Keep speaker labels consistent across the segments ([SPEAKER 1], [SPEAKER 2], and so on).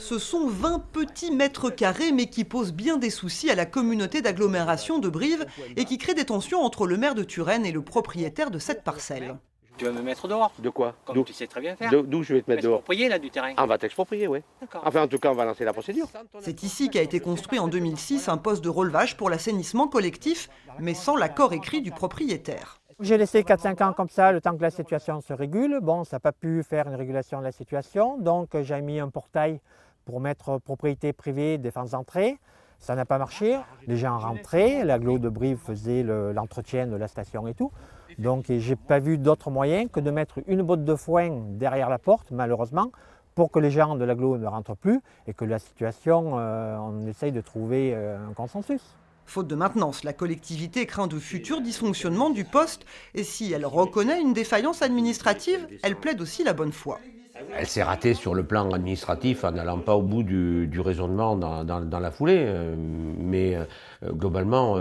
[SPEAKER 1] Ce sont 20 petits mètres carrés, mais qui posent bien des soucis à la communauté d'agglomération de Brive et qui créent des tensions entre le maire de Turenne et le propriétaire de cette parcelle.
[SPEAKER 2] Tu vas me mettre dehors,
[SPEAKER 3] De quoi?
[SPEAKER 2] comme tu sais très bien faire.
[SPEAKER 3] D'où je vais te mettre dehors?
[SPEAKER 2] Exproprié là du terrain.
[SPEAKER 3] Ah, on va t'exproprier, oui.
[SPEAKER 2] D'accord.
[SPEAKER 3] Enfin, en tout cas, on va lancer la procédure.
[SPEAKER 1] C'est ici qu'a été construit en 2006 un poste de relevage pour l'assainissement collectif, mais sans l'accord écrit du propriétaire.
[SPEAKER 4] J'ai laissé 4-5 ans comme ça, le temps que la situation se régule. Bon, ça n'a pas pu faire une régulation de la situation, donc j'ai mis un portail pour mettre propriété privée défense d'entrée. Ça n'a pas marché, les gens rentraient, l'agglo de Brive faisait l'entretien de la station et tout. Donc j'ai pas vu d'autre moyen que de mettre une botte de foin derrière la porte, malheureusement, pour que les gens de l'agglo ne rentrent plus et que la situation, on essaye de trouver un consensus.
[SPEAKER 1] Faute de maintenance, la collectivité craint de futurs dysfonctionnements du poste et si elle reconnaît une défaillance administrative, elle plaide aussi la bonne foi.
[SPEAKER 3] Elle s'est ratée sur le plan administratif en n'allant pas au bout du raisonnement dans la foulée. Mais globalement,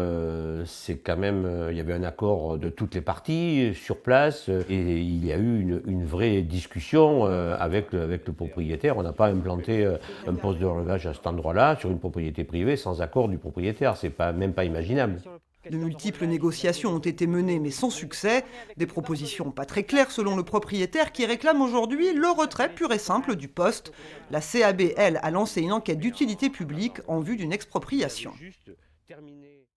[SPEAKER 3] c'est quand même, il y avait un accord de toutes les parties sur place et il y a eu une vraie discussion avec le propriétaire. On n'a pas implanté un poste de relevage à cet endroit-là sur une propriété privée sans accord du propriétaire. C'est même pas imaginable.
[SPEAKER 1] De multiples négociations ont été menées mais sans succès. Des propositions pas très claires selon le propriétaire qui réclame aujourd'hui le retrait pur et simple du poste. La CAB, elle, a lancé une enquête d'utilité publique en vue d'une expropriation.